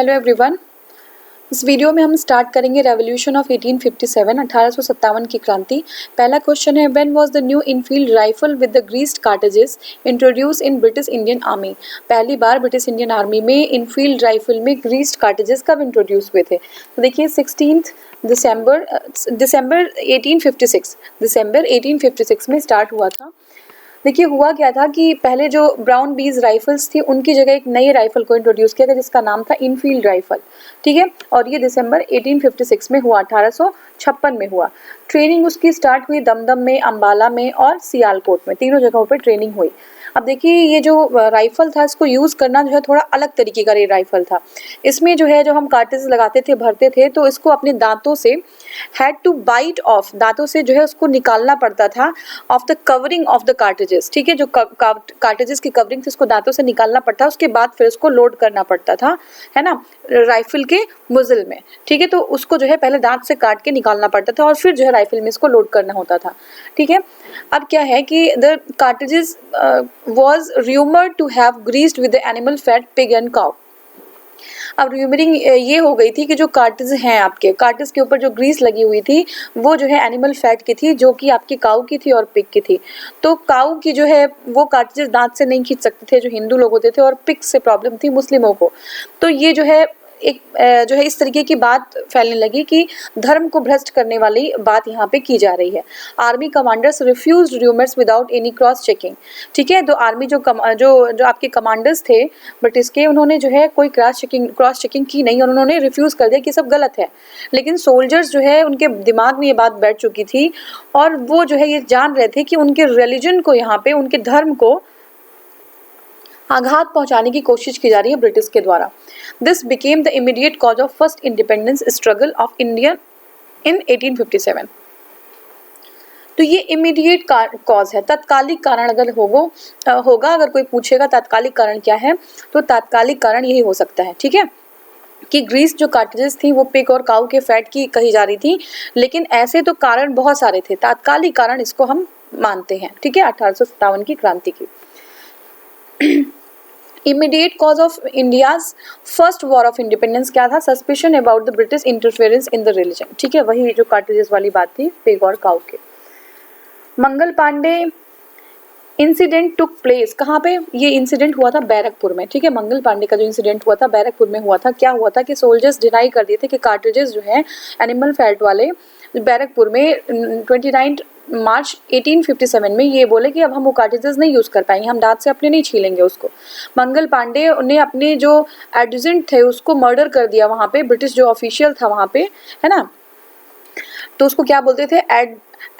Hello everyone. इस video में हम स्टार्ट करेंगे रेवोल्यूशन ऑफ 1857 1857 की क्रांति। पहला क्वेश्चन है, when was the new Enfield rifle with the greased cartridges introduce in British Indian army. पहली बार ब्रिटिश इंडियन आर्मी में इनफील्ड राइफल में ग्रीस्ड कार्ट्रिजेस कब इंट्रोड्यूस हुए थे? तो देखिए 16 दिसंबर 1856 में स्टार्ट हुआ था। देखिए हुआ क्या था कि पहले जो ब्राउन बीज राइफल्स थी उनकी जगह एक नई राइफल को इंट्रोड्यूस किया गया जिसका नाम था इनफील्ड राइफल। ठीक है, और ये दिसंबर 1856 में हुआ, 1856 में हुआ। ट्रेनिंग उसकी स्टार्ट हुई दमदम में, अंबाला में और सियालकोट में, तीनों जगहों पर ट्रेनिंग हुई। अब देखिए ये जो राइफल था इसको यूज़ करना जो है थोड़ा अलग तरीके का ये राइफल था। इसमें जो है जो हम कार्ट्रिज लगाते थे, भरते थे, तो इसको अपने दांतों से हैड टू बाइट ऑफ, दांतों से जो है उसको निकालना पड़ता था of the covering of the cartridges. ठीक है, जो कार्ट्रिजेस की कवरिंग थी उसको दांतों से निकालना पड़ता, उसके बाद फिर उसको लोड करना पड़ता था, है ना, राइफल के मुजल में। ठीक है, तो उसको जो है पहले दांत से काट के निकालना पड़ता था और फिर जो है राइफल में इसको लोड करना होता था। ठीक है, अब क्या है कि the cartridges was rumored to have greased with the animal fat pig and cow। अब र्यूमरिंग ये हो गई थी कि जो कार्ट्रिज हैं आपके, कार्ट्रिज के ऊपर जो ग्रीस लगी हुई थी वो जो है एनिमल फैट की थी, जो कि आपकी काऊ की थी और पिग की थी। तो काऊ की जो है वो कार्ट्रिज दांत से नहीं खींच सकते थे जो हिंदू लोग होते थे, और पिग से प्रॉब्लम थी मुस्लिमों को। तो ये जो है एक जो है इस तरीके की बात फैलने लगी कि धर्म को भ्रष्ट करने वाली बात यहाँ पे की जा रही है। Army commanders refused rumours without any cross checking. ठीक है, तो आर्मी जो आपके कमांडर्स थे ब्रिटिश के, उन्होंने जो है कोई क्रॉस चेकिंग की नहीं और उन्होंने रिफ्यूज कर दिया कि सब गलत है। लेकिन सोल्जर्स जो है उनके दिमाग में ये बात बैठ चुकी थी और वो जो है ये जान रहे थे कि उनके रिलीजन को, यहाँ पे उनके धर्म को आघात पहुंचाने की कोशिश की जा रही है ब्रिटिश के द्वारा। This became the immediate cause of first independence struggle of India in 1857। तो ये इमीडिएट कॉज है, तत्कालिक कारण अगर होगा अगर कोई पूछेगा तात्कालिक कारण क्या है, तो तात्कालिक कारण यही हो सकता है। ठीक है, कि ग्रीस जो कार्ट्रिजेस थी वो पिग और काऊ के फैट की कही जा रही थी, लेकिन ऐसे तो कारण बहुत सारे थे, तात्कालिक कारण इसको हम मानते हैं। ठीक है, 1857 की क्रांति की। Immediate cause of India's first war of independence क्या था? Suspicion about the British interference in the religion. ठीक है, वही जो कार्ट्रिजेस वाली बात थी पिग और काऊ के। Mangal Pandey incident took place, कहाँ पे ये इंसिडेंट हुआ था? बैरकपुर में। ठीक है, मंगल पांडे का जो इंसिडेंट हुआ था बैरकपुर में हुआ था। क्या हुआ था कि सोल्जर्स डिनाई कर दिए थे कि कार्ट्रिजेस जो है एनिमल फैट वाले बैरकपुर में 29 मार्च 1857 में ये बोले कि अब हम वो कार्ट्रिजेस नहीं यूज़ कर पाएंगे, हम दांत से अपने नहीं छीलेंगे उसको। मंगल पांडे ने अपने जो एडजुटेंट थे उसको मर्डर कर दिया वहाँ पे, ब्रिटिश जो ऑफिशियल था वहाँ पे, है ना, तो उसको क्या बोलते थे?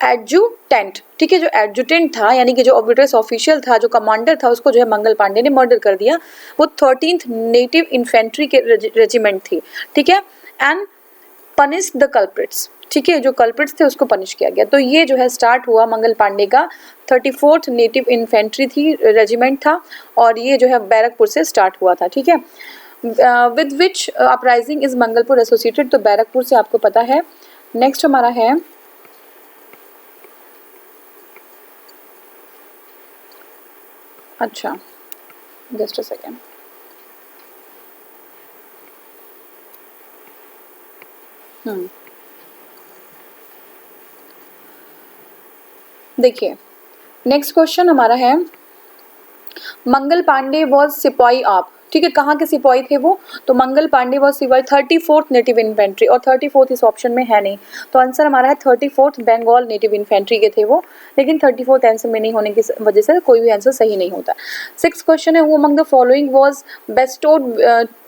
एडजुटेंट। ठीक है, जो एडजुटेंट था यानी कि जो ब्रिटिश ऑफिशियल था, जो कमांडर था, उसको जो है मंगल पांडे ने मर्डर कर दिया। वो 13th नेटिव इन्फेंट्री के रेजिमेंट थी। ठीक है, एंड पनिश द कल्प्रिट्स। ठीक है, जो कल्प्रिट्स थे उसको पनिश किया गया। तो ये जो है स्टार्ट हुआ मंगल पांडे का 34th नेटिव इन्फेंट्री थी, रेजिमेंट था, और ये जो है बैरकपुर से स्टार्ट हुआ था। ठीक है, with which uprising is Mangalpur associated, तो बैरकपुर से आपको पता है। नेक्स्ट हमारा है अच्छा जस्ट अ सेकेंड, देखिए नेक्स्ट क्वेश्चन हमारा है, मंगल पांडे वॉज सिपाही ऑफ। ठीक है, कहाँ के सिपाही थे वो? तो मंगल पांडे वॉज सिपाही 34th नेटिव इन्फेंट्री, और 34th इस ऑप्शन में है नहीं, तो आंसर हमारा है 34th बंगाल नेटिव इन्फेंट्री के थे वो, लेकिन 34th आंसर में नहीं होने की वजह से कोई भी आंसर सही नहीं होता। 6th क्वेश्चन है, who among the following was bestowed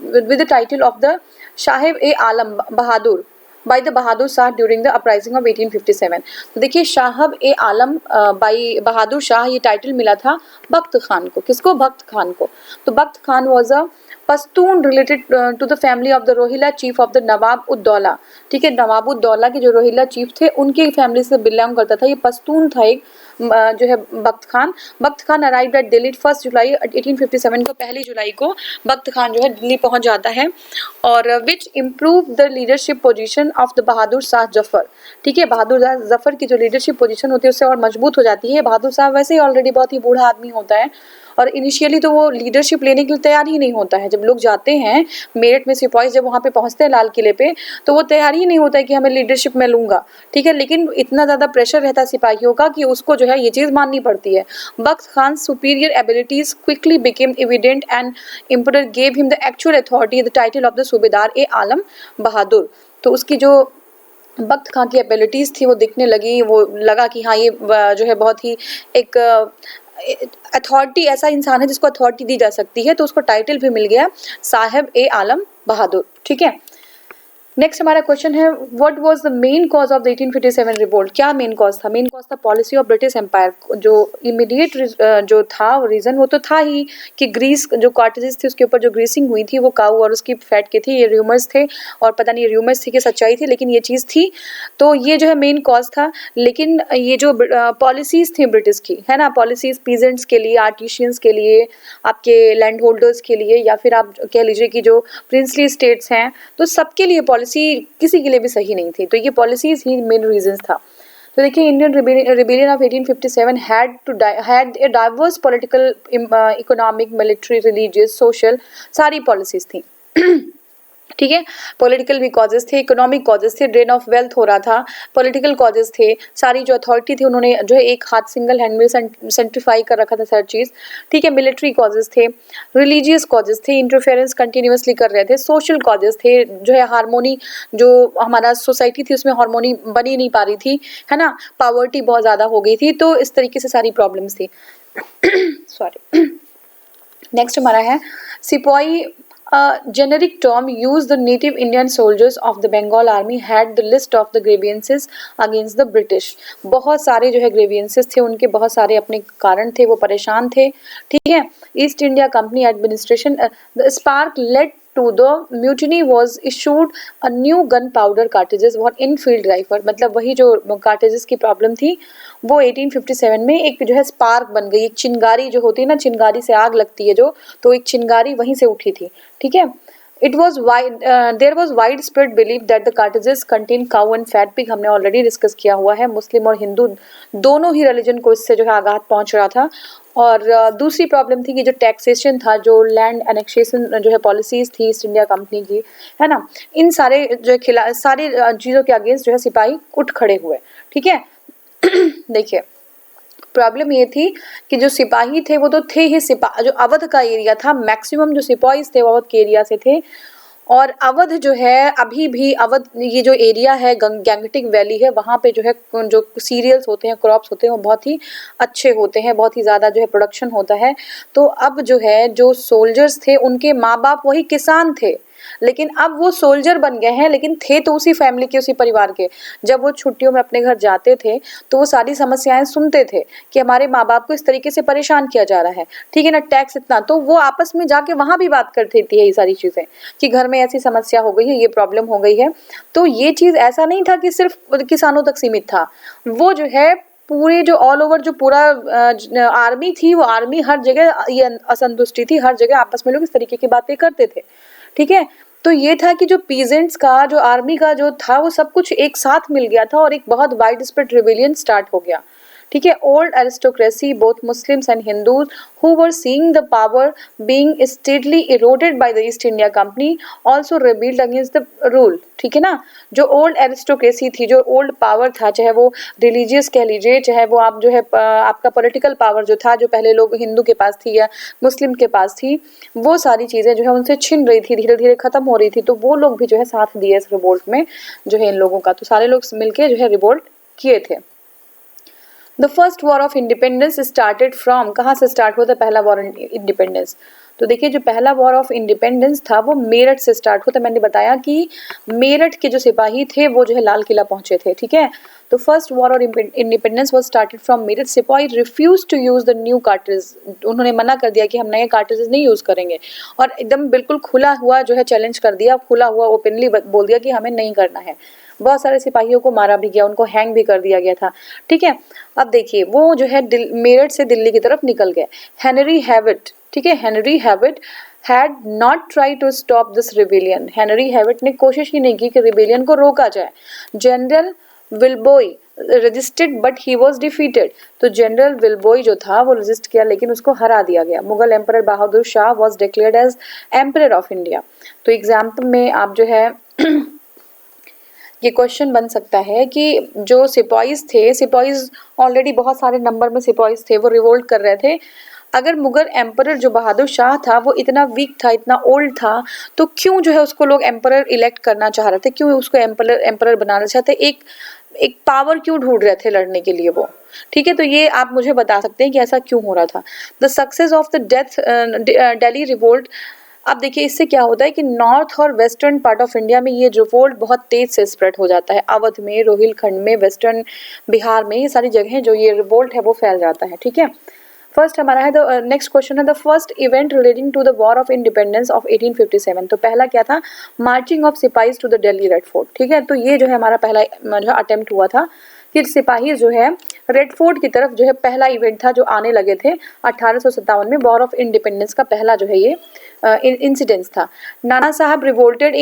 with the title of the Sahib A Alam Bahadur by the Bahadur Shah during the uprising of 1857। तो देखिए साहब ए आलम बाई बहादुर शाह ये टाइटल मिला था बख्त खान को। किसको? बख्त खान को। तो Bakht Khan was a Pashtun related to the family of the Rohilla chief of the Nawab Uddaula. ठीक है, नवाब उद्दौला के जो रोहिला चीफ थे उनके फैमिली से बिलोंग करता था, ये पश्तून था एक जो है बख्त खान। बख्त खान अराइव्ड एट दिल्ली 1 जुलाई 1857 को, 1 जुलाई को बख्त खान जो है दिल्ली पहुंच जाता है, और which improve the leadership position of the Bahadur Shah Zafar. ठीक है, बहादुर शाह जफर की जो लीडरशिप पोजीशन होती है उससे और मजबूत हो जाती है। बहादुर शाह वैसे ही ऑलरेडी बहुत ही बूढ़ा आदमी होता है और इनिशियली तो वो लीडरशिप लेने के लिए तैयार ही नहीं होता है। जब लोग जाते हैं मेरठ में, सिपाही जब वहाँ पे पहुँचते हैं लाल किले पे, तो वो तैयार ही नहीं होता है कि हमें लीडरशिप में लूँगा, ठीक है। लेकिन इतना ज़्यादा प्रेशर रहता है सिपाहियों का कि उसको जो है ये चीज़ माननी पड़ती है। Bakht Khan superior abilities quickly became evident and emperor gave him the actual authority the title of the Subedar e आलम बहादुर। तो उसकी जो बख्त खां की एबिलिटीज़ थी वो दिखने लगी, वो लगा कि हाँ ये जो है बहुत ही एक अथॉरिटी, ऐसा इंसान है जिसको अथॉरिटी दी जा सकती है, तो उसको टाइटल भी मिल गया साहिब ए आलम बहादुर, ठीक है। नेक्स्ट हमारा क्वेश्चन है what was the main cause of the 1857 revolt. क्या मेन कॉज था? मेन कॉज था पॉलिसी ऑफ ब्रिटिश एम्पायर। जो इमीडिएट जो था रीजन वो तो था ही कि ग्रीस जो कार्टेजेस थी उसके ऊपर जो ग्रीसिंग हुई थी वो काऊ और उसकी फैट की थी। ये र्यूमर्स थे और पता नहीं र्यूमर्स थी कि सच्चाई थी, लेकिन ये चीज़ थी। तो ये जो है मेन कॉज था। लेकिन ये जो पॉलिसीज़ थी ब्रिटिश की, है ना, पॉलिसीज़ पीजेंट्स के लिए, आर्टिशियंस के लिए, आपके लैंड होल्डर्स के लिए, या फिर आप कह लीजिए कि जो प्रिंसली स्टेट्स हैं, तो सबके लिए पॉलिसी किसी के लिए भी सही नहीं थी। तो ये पॉलिसीज ही मेन रीजंस था। तो देखिए Indian rebellion of 1857 had a diverse political, economic, military, religious, social, सारी पॉलिसीज थी, ठीक है। पॉलिटिकल भी कॉजेज थे, इकोनॉमिक कॉजेज थे, ड्रेन ऑफ वेल्थ हो रहा था, पॉलिटिकल कॉजेज थे, सारी जो अथॉरिटी थी उन्होंने जो है एक हाथ सिंगल हैंड में सेंट्रीफाई कर रखा था हर चीज़, ठीक है। मिलिट्री कॉजेज थे, रिलीजियस कॉजेज थे, इंटरफेरेंस कंटिन्यूसली कर रहे थे, सोशल कॉजेज थे, जो है हारमोनी, जो हमारा सोसाइटी थी उसमें हारमोनी बनी नहीं पा रही थी, है ना, पावर्टी बहुत ज़्यादा हो गई थी, तो इस तरीके से सारी प्रॉब्लम्स थी। सॉरी। नेक्स्ट हमारा है सिपाही, generic term used the native Indian soldiers of the Bengal army had the list of the grievances against the British। बहुत सारे जो है grievances थे उनके, बहुत सारे अपने कारण थे, वो परेशान थे, ठीक है। East India company administration, the spark led to the mutiny was issued a new gunpowder cartridges और इनफील्ड राइफल, मतलब वही जो कार्टेजेस की प्रॉब्लम थी वो 1857 में एक जो है स्पार्क बन गई, एक चिंगारी जो होती है ना, चिंगारी से आग लगती है जो, तो एक चिंगारी वहीं से उठी थी, ठीक है। It was there was widespread belief that the cartridges contain cow and fat pig, हमने ऑलरेडी डिस्कस किया हुआ है। मुस्लिम और हिंदू दोनों ही रिलीजन को इससे जो है आघात पहुंच रहा था। और दूसरी प्रॉब्लम थी कि जो टैक्सेशन था, जो लैंड एनेक्सेशन जो है पॉलिसीज थी ईस्ट इंडिया कंपनी की, है ना, इन सारे जो सारी चीज़ों के अगेंस्ट जो है सिपाही उठ खड़े हुए, ठीक है। देखिए प्रॉब्लम ये थी कि जो सिपाही थे वो तो थे ही, जो अवध का एरिया था, मैक्सिमम जो सिपाही थे वो अवध के एरिया से थे। और अवध जो है अभी भी अवध, ये जो एरिया है गैंगटिक वैली है, वहाँ पे जो है जो सीरियल्स होते हैं, क्रॉप्स होते हैं, वो बहुत ही अच्छे होते हैं, बहुत ही ज़्यादा जो है प्रोडक्शन होता है। तो अब जो है जो सोल्जर्स थे उनके माँ बाप वही किसान थे, लेकिन अब वो सोल्जर बन गए हैं, लेकिन थे तो उसी फैमिली के, उसी परिवार के। जब वो छुट्टियों में अपने घर जाते थे तो वो सारी समस्याएं सुनते थे कि हमारे माँ बाप को इस तरीके से परेशान किया जा रहा है, ठीक है ना, टैक्स इतना, तो वो आपस में जाके वहाँ भी बात करते थे ये सारी चीज़ें कि घर में ऐसी समस्या हो गई है, ये प्रॉब्लम हो गई है। तो ये चीज़ ऐसा नहीं था कि सिर्फ किसानों तक सीमित था, वो जो है पूरे जो ऑल ओवर जो पूरा आर्मी थी, वो आर्मी हर जगह ये असंतुष्टि थी, हर जगह आपस में लोग इस तरीके की बातें करते थे, ठीक है। तो ये था कि जो पीजेंट्स का, जो आर्मी का जो था, वो सब कुछ एक साथ मिल गया था और एक बहुत वाइड स्प्रेड रिबेलियन स्टार्ट हो गया, ठीक है। Old aristocracy, both Muslims and Hindus who were seeing the power being steadily eroded by the East India Company also rebelled against the rule, ठीक है ना। जो ओल्ड एरिस्टोक्रेसी थी, जो ओल्ड पावर था, चाहे वो रिलीजियस कह लीजिए, चाहे वो आप जो है आपका पॉलिटिकल पावर जो था, जो पहले लोग हिंदू के पास थी या मुस्लिम के पास थी, वो सारी चीज़ें जो है उनसे छिन रही थी, धीरे धीरे खत्म हो रही थी। तो वो लोग भी जो है साथ दिए इस रिवोल्ट में जो है इन लोगों का, तो सारे लोग मिलके जो है रिवोल्ट किए थे। The first war of independence started from, कहाँ से स्टार्ट हुआ था पहला वॉर इंडिपेंडेंस? तो देखिए जो पहला वॉर ऑफ इंडिपेंडेंस था वो मेरठ से स्टार्ट हुआ था। मैंने बताया कि मेरठ के जो सिपाही थे वो जो है लाल किला पहुंचे थे, ठीक है। तो first war of independence was started from Meerut. Sipahi refuse to use the new cartridge, उन्होंने मना कर दिया कि हम नए कार्ट्रिजेस नहीं यूज करेंगे, और एकदम बिल्कुल खुला हुआ जो है चैलेंज कर दिया, खुला हुआ ओपनली बोल दिया कि हमें नहीं करना है। बहुत सारे सिपाहियों को मारा भी गया, उनको हैंग भी कर दिया गया था, ठीक है। अब देखिए वो जो है मेरठ से दिल्ली की तरफ निकल गए। हेनरी हैविट, ठीक है, Henry Hewitt had not try to stop this rebellion. Henry Hewitt ने कोशिश ही नहीं की कि रिबेलियन को रोका जाए। General Willoughby resisted but he was defeated. तो जनरल विलबोई जो था वो रजिस्ट किया लेकिन उसको हरा दिया गया। Mughal emperor Bahadur Shah was declared as emperor of India. तो एग्जाम्पल में आप जो है ये क्वेश्चन बन सकता है कि जो सिपाहीज थे, सिपाहीज ऑलरेडी बहुत सारे नंबर में सिपाहीज थे, वो रिवोल्ट कर रहे थे। अगर मुगल एम्परर जो बहादुर शाह था वो इतना वीक था, इतना ओल्ड था, तो क्यों जो है उसको लोग एम्परर इलेक्ट करना चाह रहे थे, क्यों उसको एम्परर एम्परर बनाना चाहते, एक एक पावर क्यों ढूंढ रहे थे लड़ने के लिए वो। ठीक है, तो ये आप मुझे बता सकते हैं कि ऐसा क्यों हो रहा था। The success of the Delhi revolt. अब देखिए इससे क्या होता है कि नॉर्थ और वेस्टर्न पार्ट ऑफ इंडिया में ये रिवोल्ट बहुत तेज से स्प्रेड हो जाता है। अवध में, रोहिलखंड में, वेस्टर्न बिहार में, ये सारी जगहें जो ये रिवोल्ट है वो फैल जाता है। ठीक है, फर्स्ट हमारा है द नेक्स्ट क्वेश्चन है the first event relating to the war of independence of 1857। तो पहला क्या था, marching of sipahis to the Delhi Red Fort. ठीक है, तो ये जो है हमारा पहला जो अटेम्प्ट हुआ था कि सिपाही जो है रेड फोर्ट की तरफ जो है पहला इवेंट था जो आने लगे थे 1857 में। वॉर ऑफ इंडिपेंडेंस का पहला जो है ये इंसिडेंस था। नाना साहब रिवोल्टेड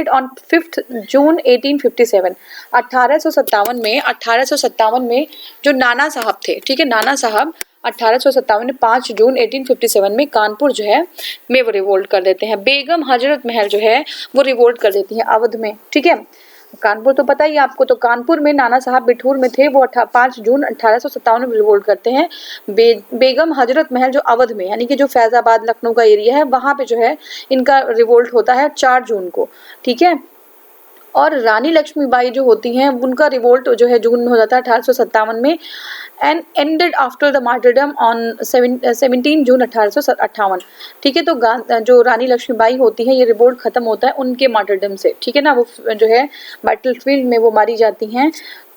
ऑन 5 जून 1857। 1857 में जो नाना साहब थे, ठीक है, नाना साहब 1857 में 5 जून 1857 में कानपुर जो है में वो रिवोल्ट कर देते हैं। बेगम हजरत महल जो है वो रिवोल्ट कर देती हैं अवध में। ठीक है, कानपुर तो पता ही आपको, तो कानपुर में नाना साहब बिठूर में थे, वो 5 जून 1857 में रिवोल्ट करते हैं। बेगम हजरत महल जो अवध में, यानी कि जो फैजाबाद लखनऊ का एरिया है, वहाँ पे जो है इनका रिवोल्ट होता है 4 जून को। ठीक है, और रानी लक्ष्मीबाई जो होती हैं उनका रिवोल्ट जो है जून में हो जाता है 1857 में, and ended after the martyrdom on 17 जून 1858। ठीक है, तो जो रानी लक्ष्मीबाई होती है ये रिवोल्ट खत्म होता है उनके मार्टरडम से। ठीक है ना, वो जो है बैटलफील्ड में वो मारी जाती हैं।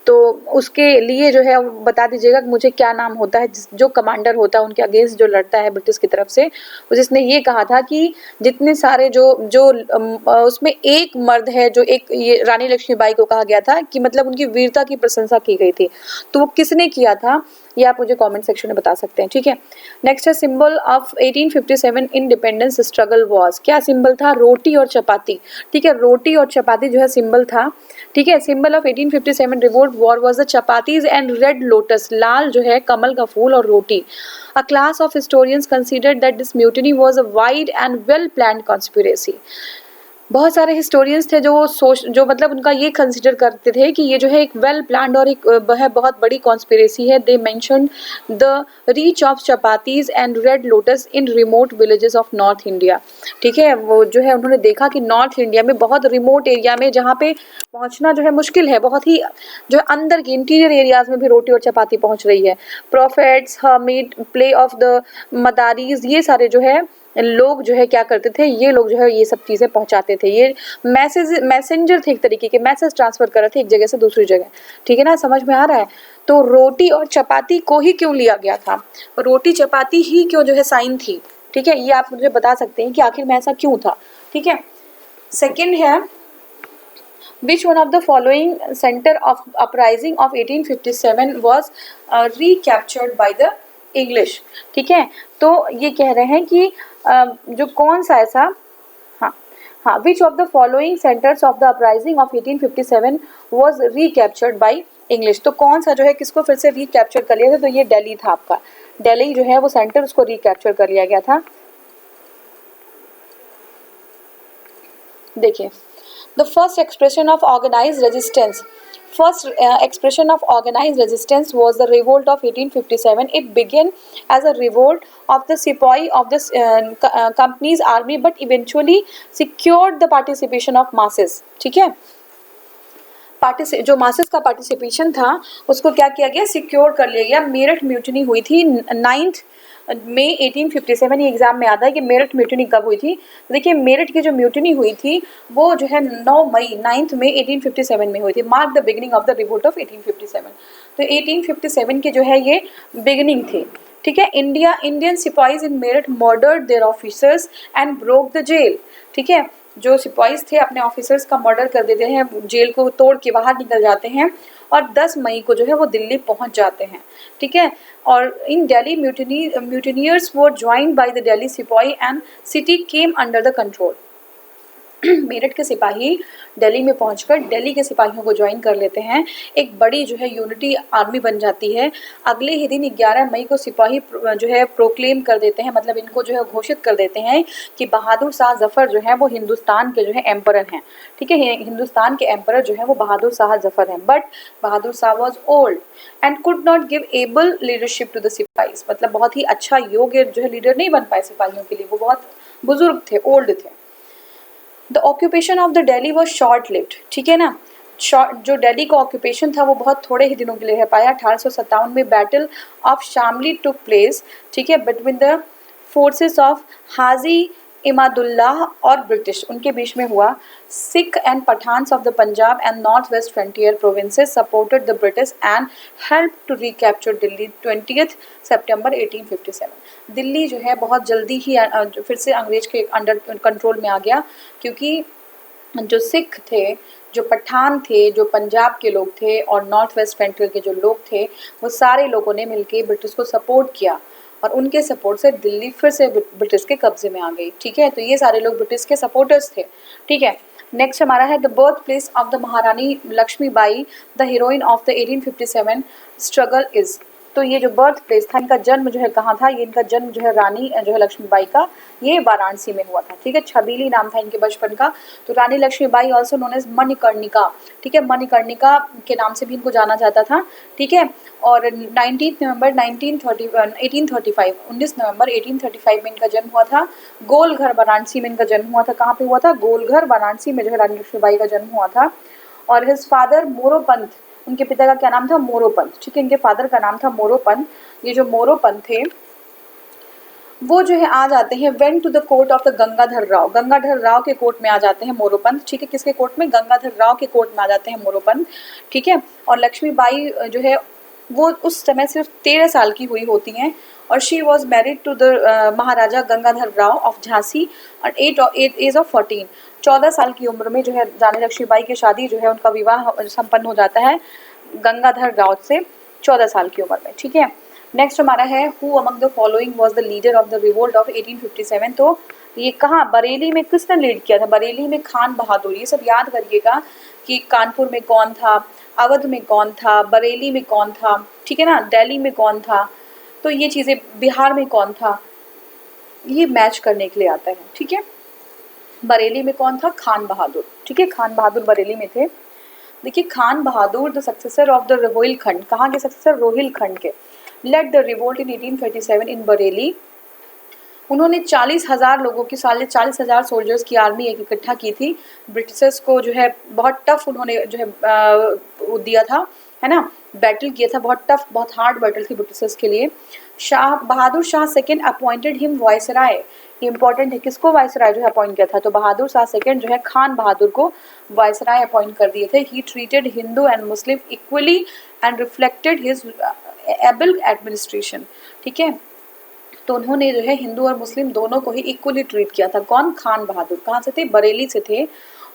तो उसके लिए जो है बता दीजिएगा कि मुझे क्या नाम होता है जो कमांडर होता है उनके अगेंस्ट जो लड़ता है ब्रिटिश की तरफ से, जिसने ये कहा था कि जितने सारे जो जो उसमें एक मर्द है, जो एक ये रानी लक्ष्मीबाई को कहा गया था कि मतलब उनकी वीरता की प्रशंसा की गई थी, तो वो किसने किया था ये आप मुझे कमेंट सेक्शन में बता सकते हैं। ठीक है, नेक्स्ट है symbol of 1857 independence struggle was. क्या सिंबल था, रोटी और चपाती। ठीक है, रोटी और चपाती जो है सिंबल था। ठीक है, symbol of 1857 revolt war was the chapatis and red lotus. लाल जो है कमल का फूल और रोटी। A class of historians considered that this mutiny was a wide and well planned conspiracy. बहुत सारे हिस्टोरियंस थे जो मतलब उनका ये कंसिडर करते थे कि ये जो है एक वेल प्लान्ड और एक है बहुत बड़ी कॉन्स्पिरेसी है। They mentioned the reach of chapatis and red lotus in remote villages of north India. ठीक है, वो जो है उन्होंने देखा कि नॉर्थ इंडिया में बहुत रिमोट एरिया में जहाँ पे पहुँचना जो है मुश्किल है, बहुत ही जो है अंदर के इंटीरियर एरियाज में भी रोटी और चपाती पहुँच रही है। Prophets, hermit, play of the madaris, ये सारे जो है लोग जो है क्या करते थे, ये लोग जो है ये सब चीज़ें पहुंचाते थे। ये मैसेंजर थे, एक तरीके के मैसेज ट्रांसफर कर रहे थे एक जगह से दूसरी जगह। ठीक है ना, समझ में आ रहा है। तो रोटी और चपाती को ही क्यों लिया गया था, रोटी चपाती ही क्यों जो है साइन थी। ठीक है, ये आप मुझे बता सकते हैं कि आखिर में ऐसा क्यों था। ठीक है, सेकेंड है Which one of the following center of uprising of 1857 was recaptured by the English? ठीक है, तो ये कह रहे हैं कि जो कौन सा ऐसा, हाँ, which of the following centers of the uprising of 1857 was recaptured by English? तो कौन सा जो है किसको फिर से रिकैप्चर कर लिया था, तो ये दिल्ली था आपका। दिल्ली जो है वो सेंटर उसको रिकैप्चर कर लिया गया था। देखिए, the first expression of organized resistance was the revolt of 1857. It began as a revolt of the sepoy of the company's army but eventually secured the participation of masses. ठीक है, जो masses का participation था उसको क्या किया गया, secure कर लिया गया। मेरठ म्यूटनी हुई थी 9 मई 1857। ये एग्जाम में आता है कि मेरठ म्यूटनी कब हुई थी। देखिए, मेरठ की जो म्यूटनी हुई थी वो जो है 9 मई 1857 में हुई थी। Mark the beginning of the revolt of 1857। तो 1857 की जो है ये बिगिनिंग थी। ठीक है, Indian sipahis in Meerut murdered their officers and broke the jail. ठीक है, जो सिपाहीज थे अपने ऑफिसर्स का मर्डर कर देते हैं, जेल को तोड़ के बाहर निकल जाते हैं और 10 मई को जो है वो दिल्ली पहुंच जाते हैं। ठीक है, और इन Delhi mutineers were joined by the Delhi सिपाही and city came under the control. Meerut के सिपाही दिल्ली में पहुंचकर दिल्ली के सिपाहियों को ज्वाइन कर लेते हैं। एक बड़ी जो है यूनिटी आर्मी बन जाती है। अगले ही दिन 11 मई को सिपाही जो है प्रोक्लेम कर देते हैं, मतलब इनको जो है घोषित कर देते हैं कि बहादुर शाह जफ़र जो है वो हिंदुस्तान के जो है एम्परर हैं। ठीक है, हिंदुस्तान के एम्परर जो है वो बहादुर शाह जफ़र हैं। But Bahadur Shah was old and could not give able leadership to the sipahis, मतलब बहुत ही अच्छा योग्य जो है लीडर नहीं बन पाए सिपाहियों के लिए, वो बहुत बुजुर्ग थे, ओल्ड थे। The occupation of the Delhi was short lived, ठीक है ना, जो दिल्ली का ऑक्यूपेशन था वो बहुत थोड़े ही दिनों के लिए रह पाया। 1857 में battle of Shamli took place, ठीक है, between the forces of Haji Imadullah और ब्रिटिश, उनके बीच में हुआ। Sikh and Pathans of the Punjab and north west frontier provinces supported the British and help to recapture Delhi 20 September 1857। Delhi जो है बहुत जल्दी ही फिर से अंग्रेज के अंडर कंट्रोल में आ गया, क्योंकि जो सिख थे, जो पठान थे, जो पंजाब के लोग थे और नॉर्थ वेस्ट फ्रंटियर के जो लोग थे, वो सारे लोगों ने मिलकर ब्रिटिश को सपोर्ट किया और उनके सपोर्ट से दिल्ली फिर से ब्रिटिश के कब्जे में आ गई। ठीक है, तो ये सारे लोग ब्रिटिश के सपोर्टर्स थे। ठीक है, नेक्स्ट हमारा है the birth place of the Maharani Lakshmibai, the heroine of the 1857 struggle is. तो ये जो बर्थ प्लेस था, इनका जन्म जो है कहाँ था, ये इनका जन्म जो है रानी जो है लक्ष्मीबाई का, ये वाराणसी में हुआ था। ठीक है, छबीली नाम था इनके बचपन का। तो Rani Lakshmibai also known as Manikarnika, ठीक है, मणिकर्णिका के नाम से भी इनको जाना जाता था। ठीक है, और 19 नवंबर 1935 में इनका जन्म हुआ था। गोलघर वाराणसी में इनका जन्म हुआ था। कहाँ पे हुआ था? गोलघर वाराणसी में जो है रानी लक्ष्मीबाई का जन्म हुआ था। और हिज फादर मोरोपंत, उनके पिता का क्या नाम था? मोरोपंत। ठीक है, इनके फादर का नाम था मोरोपंत। ये जो मोरोपंत थे वो जो है आ जाते हैं went to the court of the Gangadhar Rao, Gangadhar Rao के कोर्ट में आ जाते हैं मोरोपंत। ठीक है, किसके कोर्ट में? गंगाधर राव के कोर्ट में आ जाते हैं मोरोपंत। ठीक है, और लक्ष्मीबाई जो है वो उस समय सिर्फ 13 साल की हुई होती हैं और she was married to the Maharaja Gangadhar Rao of Jhansi at age of 14। 14 साल की उम्र में जो है रानी लक्ष्मीबाई की शादी जो है, उनका विवाह संपन्न हो जाता है गंगाधर राव से 14 साल की उम्र में। ठीक है, नेक्स्ट हमारा है who among the following was the leader of the revolt of 1857। तो ये कहाँ, बरेली में किसने लीड किया था? बरेली में खान बहादुर। ये सब याद करिएगा कि कानपुर में कौन था, अवध में कौन था, बरेली में कौन था, ठीक है ना, दिल्ली में कौन था, तो ये चीज़ें, बिहार में कौन था, ये मैच करने के लिए आता है। ठीक है, बरेली में कौन था? खान बहादुर। ठीक है, खान बहादुर बरेली में थे। देखिए, Khan Bahadur the successor of the Rohilkhand, कहाँ के सक्सेसर? रोहिलखंड के। Led the revolt in 1837 in Bareilly. उन्होंने 40,000 लोगों की, 40,000 सोल्जर्स की आर्मी एक इकट्ठा की थी। ब्रिटिशर्स को जो है बहुत टफ उन्होंने जो है दिया था, है ना, बैटल किया था, बहुत टफ, बहुत हार्ड बैटल थी ब्रिटिशर्स के लिए। Shah Bahadur Shah second appointed him viceroy. Important है, किसको वायसराय जो है अपॉइंट किया था? तो बहादुर शाह सेकेंड जो है खान बहादुर को वायसराय अपॉइंट कर दिए थे। He treated Hindu and Muslim equally and reflected his able administration. ठीक है, तो उन्होंने जो है हिंदू और मुस्लिम दोनों को ही इक्वली ट्रीट किया था। कौन? खान बहादुर। कहाँ से थे? बरेली से थे।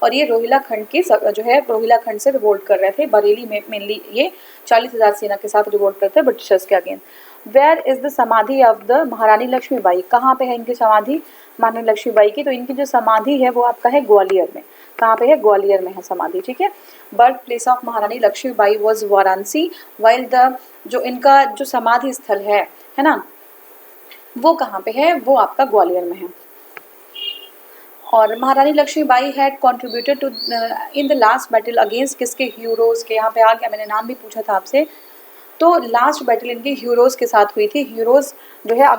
और ये रोहिला खंड के जो है रोहिला खंड से रिवोल्ट कर रहे थे। बरेली में मेनली ये 40,000 सेना के साथ रिवोल्ट करते थे ब्रिटिशर्स के अगेंस्ट। वेयर इज द समाधि ऑफ द महारानी लक्ष्मीबाई? कहाँ पे है इनकी समाधि महारानी लक्ष्मीबाई की? तो इनकी जो समाधि है वो आपका है ग्वालियर में। कहाँ पे है? ग्वालियर में है समाधि। ठीक है, birth place of Maharani Lakshmibai was Varanasi, while the जो इनका जो समाधि स्थल है ना, वो कहाँ पे है? वो आपका ग्वालियर में है। और Maharani Lakshmibai had contributed to in the last battle against किसके? हीरोज के। यहाँ पे आ गया, मैंने नाम भी पूछा था आपसे। तो लास्ट बैटल इनकी हीरोज के साथ हुई थी। हीरोज जो है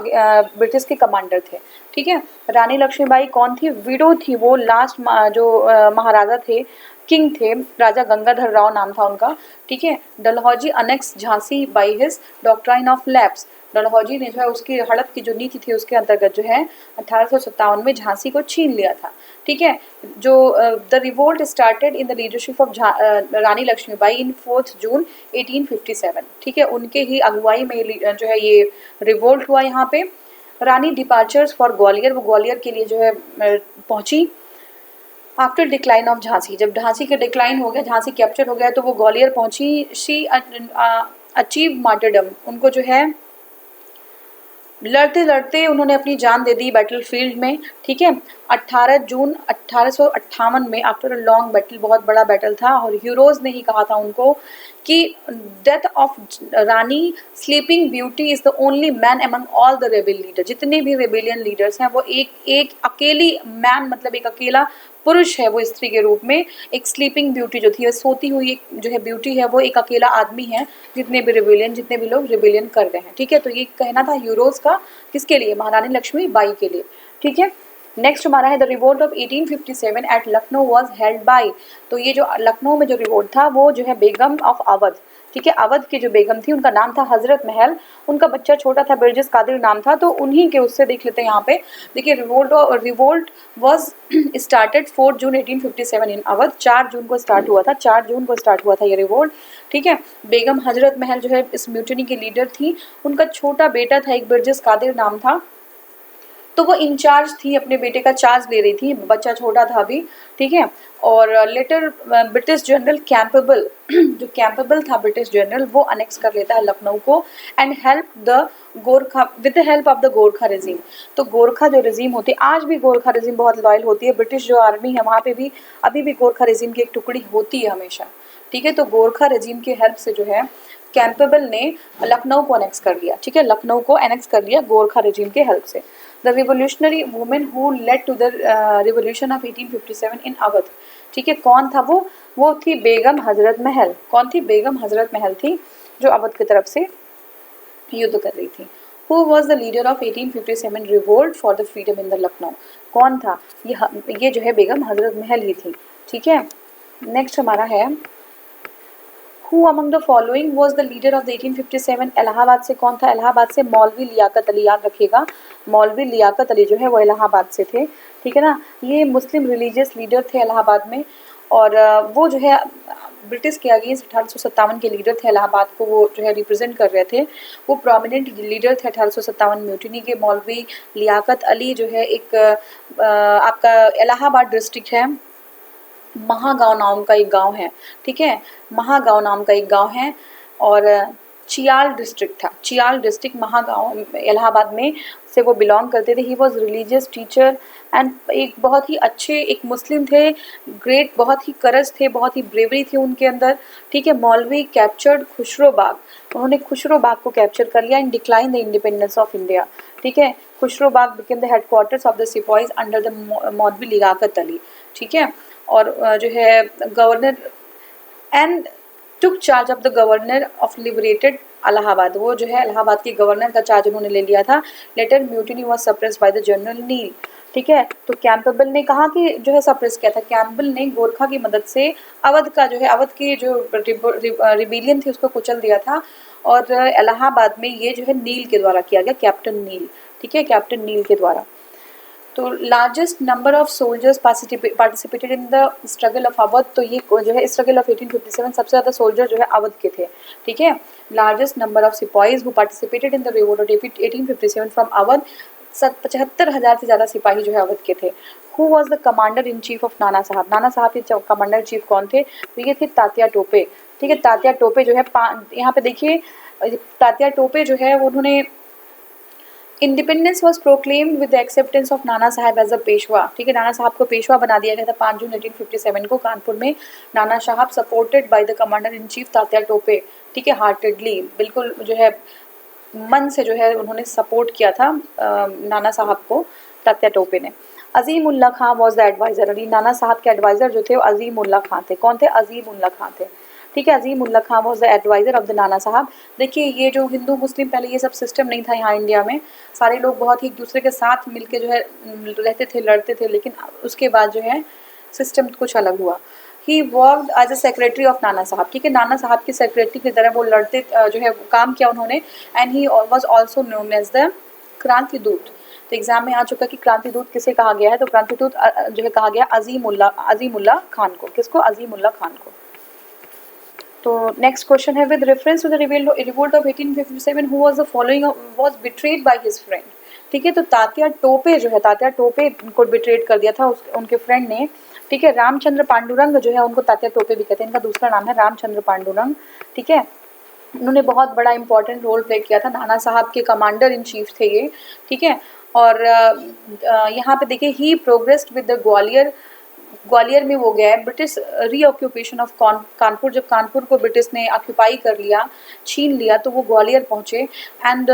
ब्रिटिश के कमांडर थे। ठीक है, रानी लक्ष्मीबाई कौन थी? विडो थी वो। लास्ट जो महाराजा थे, किंग थे, राजा गंगाधर राव नाम था उनका। ठीक है, Dalhousie annex Jhansi by his doctrine of lapse. Dalhousie ने जो है उसकी हड़प की जो नीति थी उसके अंतर्गत जो है 1857 में झांसी को छीन लिया था। ठीक है, जो the revolt started in the leadership of Rani Lakshmibai in 4 June 1857। ठीक है, उनके ही अगुवाई में जो है ये रिवोल्ट हुआ यहाँ पे। रानी डिपार्चर्स फॉर ग्वालियर, वो ग्वालियर के लिए जो है पहुंची। आफ्टर डिक्लाइन ऑफ झांसी, जब झांसी का डिक्लाइन हो गया, झांसी कैप्चर हो गया, तो वो ग्वालियर पहुंची। शी अचीव मार्टरडम, उनको जो है लड़ते लड़ते उन्होंने अपनी जान दे दी बैटलफील्ड में, ठीक है। 18 जून 1858 में आफ्टर अ लॉन्ग बैटल, बहुत बड़ा बैटल था, और हीरोज ने ही कहा था उनको कि death of Rani sleeping beauty is the only man among all the rebel leader. जितने भी रेबेलियन लीडर्स हैं वो एक अकेली मैन, मतलब एक अकेला पुरुष है वो स्त्री के रूप में। एक स्लीपिंग ब्यूटी जो थी, सोती हुई एक जो है ब्यूटी है, वो एक अकेला आदमी है, जितने भी लोग रिबेलियन कर रहे हैं, ठीक है। तो ये कहना था हीरोज का, किसके लिए? महारानी लक्ष्मी बाई के लिए, ठीक है। नेक्स्ट हमारा है the revolt of 1857 at Lucknow was held by. तो ये जो लखनऊ में जो रिवोल्ट था वो जो है बेगम ऑफ अवध, ठीक है। अवध की जो बेगम थी उनका नाम था हजरत महल, उनका बच्चा छोटा था, बिरजिस कादिर नाम था, तो उन्हीं के उससे देख लेते हैं यहाँ पे। देखिए revolt was started 4 June 1857 in Awadh. 4 जून को स्टार्ट हुआ था, 4 जून को स्टार्ट हुआ था ये रिवोल्ट, ठीक है। बेगम हजरत महल जो है इस म्यूटिनी की लीडर थी, उनका छोटा बेटा था एक, बिरजिस कादिर नाम था, तो वो इंचार्ज थी, अपने बेटे का चार्ज ले रही थी, बच्चा छोटा था अभी, ठीक है। और लेटर ब्रिटिश जनरल कैंपेबल जो कैंपेबल था ब्रिटिश जनरल, वो अनेक्स कर लेता है लखनऊ को and help the Gorkha with the help of the Gorkha regime. तो गोरखा जो रेजिम होती है, आज भी गोरखा रेजिम बहुत लॉयल होती है, ब्रिटिश जो आर्मी है वहाँ पे भी अभी भी गोरखा रेजिम की एक टुकड़ी होती है हमेशा, ठीक है। तो गोरखा रेजिम की हेल्प से जो है कैंपेबल ने लखनऊ को अनेक्स कर लिया, ठीक है, लखनऊ को अनेक्स कर लिया गोरखा रेजिम के हेल्प से। The revolutionary women who led to the revolution of 1857 in Awadh, ठीक है, कौन था वो थी बेगम हजरत महल। कौन थी? बेगम हजरत महल थी, जो अवध की तरफ से युद्ध कर रही थी। Who was the leader of 1857 revolt for the freedom in the Lucknow? कौन था? ये जो है बेगम हजरत महल ही थी, ठीक है। नेक्स्ट हमारा है Who among the following was the leader of the 1857? Allahabad से कौन था? इलाहाबाद से मौलवी लियाकत अली, याद रखिएगा, मौलवी लियाकत अली जो है वो इलाहाबाद से थे, ठीक है ना। ये मुस्लिम रिलीजियस लीडर थे इलाहाबाद में, और वो जो है ब्रिटिश के अगेंस्ट 1857 के लीडर थे, इलाहाबाद को वो जो है रिप्रेजेंट कर रहे थे, वो प्रोमिनेंट लीडर थे 1857 म्यूटिनी के। मौलवी लियाकत अली जो है एक आपका इलाहाबाद डिस्ट्रिक्ट है, महागांव नाम का एक गांव है, ठीक है, महागांव नाम का एक गांव है, और चियाल डिस्ट्रिक्ट था, चियाल डिस्ट्रिक्ट महागांव इलाहाबाद में से वो बिलोंग करते थे। He was religious teacher and एक बहुत ही अच्छे एक मुस्लिम थे, ग्रेट, बहुत ही करज थे, बहुत ही ब्रेवरी थी उनके अंदर, ठीक है। मौलवी कैप्चर्ड खुसरो बाग, उन्होंने खुसरो बाग को कैप्चर कर लिया in decline the independence of India, ठीक है। Khusro Bagh became the headquarters of the sipahis under the Maulvi Liaqat Ali, ठीक है। और जो है governor and took charge of the governor of liberated Allahabad, वो जो है इलाहाबाद के गवर्नर का चार्ज उन्होंने ले लिया था। Later mutiny was suppressed by the general Neill, ठीक है। तो कैंपेबल ने कहा कि जो है सप्रेस किया था, कैंपेबल ने गोरखा की मदद से अवध का जो है अवध की जो रिबेलियन थी उसको कुचल दिया था, और इलाहाबाद में ये जो है नील के द्वारा किया गया, कैप्टन नील, ठीक है, कैप्टन नील के द्वारा। तो largest number of soldiers participated in the struggle of Awadh, तो ये जो है स्ट्रगल ऑफ 1857 सबसे ज़्यादा सोल्जर जो है अवध के थे, ठीक है। Largest number of sipahis who participated in the revolt of 1857 from Awadh, 75,000 से ज़्यादा सिपाही जो है अवध के थे। Who was the commander in chief of Nana Sahib? नाना साहब के कमांडर चीफ कौन थे? तो ये थे तात्या टोपे, ठीक है। तात्या टोपे जो है यहाँ पे देखिए, तात्या टोपे जो है उन्होंने independence was proclaimed with the acceptance of Nana साहब एज अ पेशवा, ठीक है। नाना साहब को पेशवा बना दिया गया था 5 जून 1857 को कानपुर में। नाना साहब supported by the commander in chief Tatya Tope, ठीक है, हार्टेडली, बिल्कुल जो है मन से जो है उन्होंने सपोर्ट किया था नाना साहब को, तात्या टोपे ने। अजीम Ullah Khan was the adviser, Ali नाना साहब के एडवाइजर जो थे वो अजीम उल्ला खां थे। कौन थे? अजीम उल्ला खां थे, ठीक है। Azim Ullah Khan was the adviser of the Nana Sahib. देखिए ये जो हिंदू मुस्लिम, पहले ये सब सिस्टम नहीं था यहाँ इंडिया में, सारे लोग बहुत ही एक दूसरे के साथ मिलके जो है रहते थे, लड़ते थे, लेकिन उसके बाद जो है सिस्टम कुछ अलग हुआ। He worked as a secretary of Nana Sahab, ठीक है, नाना साहब की सेक्रेटरी की तरह वो लड़ते जो है काम किया उन्होंने। And he was also known as the Kranti Doot. तो एग्जाम में आ चुका कि क्रांति दूत किसे कहा गया है, तो क्रांति दूत जो है कहा गया अजीम उल्ला खान को। किसको? अजीम उल्ला खान को। तो नेक्स्ट क्वेश्चन है with reference to the revolt of 1857 who was the following was betrayed by his friend, ठीक है। तो तात्या टोपे जो है, तात्या टोपे को बिट्रेड कर दिया था उनके फ्रेंड ने, ठीक है। रामचंद्र पांडुरंग जो है उनको तात्या टोपे भी कहते हैं, इनका दूसरा नाम है रामचंद्र पांडुरंग, ठीक है। उन्होंने बहुत बड़ा इंपॉर्टेंट रोल प्ले किया था, नाना साहब के कमांडर इन चीफ थे ये, ठीक है। और यहाँ पे देखिए he progressed with the Gwalior, Gwalior में वो गया ब्रिटिश रीऑक्यूपेशन ऑफ कानपुर, जब कानपुर को ब्रिटिश ने ऑक्यूपाई कर लिया, छीन लिया, तो वो ग्वालियर पहुँचे and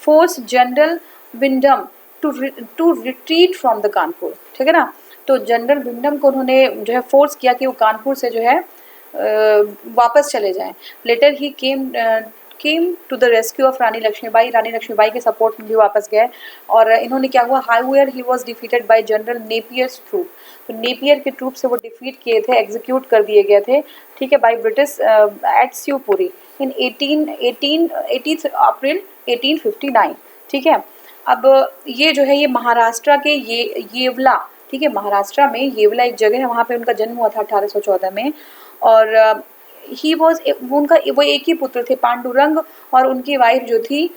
force general Windham to retreat from the Kanpur, ठीक है ना। तो जनरल विंडम को उन्होंने जो है फोर्स किया कि वो कानपुर से जो है वापस चले जाएं। Later he came to the rescue of Rani Lakshmibai, Rani Lakshmibai के सपोर्ट में भी वापस गए। और इन्होंने क्या हुआ, however he was defeated by general Napier's troop, तो नेपियर के ट्रूप से वो डिफीट किए थे, एग्जीक्यूट कर दिए गए थे, ठीक है, बाय ब्रिटिश एट शिवपुरी इन 18 अप्रैल 1859, ठीक है। अब ये जो है ये महाराष्ट्र के येवला, ठीक है, महाराष्ट्र में येवला एक जगह है, वहाँ पे उनका जन्म हुआ था 1814 में। और ही वॉज उनका वो एक ही पुत्र थे पांडुरंग, और उनकी वाइफ जो थी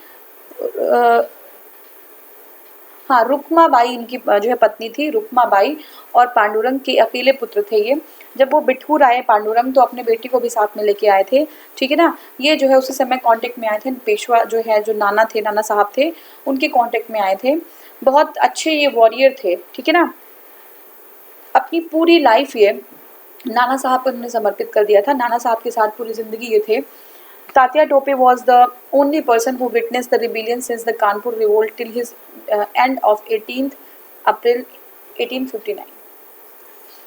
हाँ रुक्माबाई, इनकी जो है पत्नी थी रुक्माबाई, और पांडुरंग के अकेले पुत्र थे ये। जब वो बिठूर आए पांडुरंग तो अपने बेटी को भी साथ में लेके आए थे, ठीक है ना। ये जो है उसी समय कांटेक्ट में आए थे, पेशवा जो है जो नाना थे, नाना साहब थे, उनके कांटेक्ट में आए थे। बहुत अच्छे ये वॉरियर थे, ठीक है ना। अपनी पूरी लाइफ ये नाना साहब पर उन्होंने समर्पित कर दिया था, नाना साहब के साथ पूरी जिंदगी ये थे। Tatya Tope was the only person who witnessed the rebellion since the Kanpur revolt till his end of 18th अप्रैल 1859।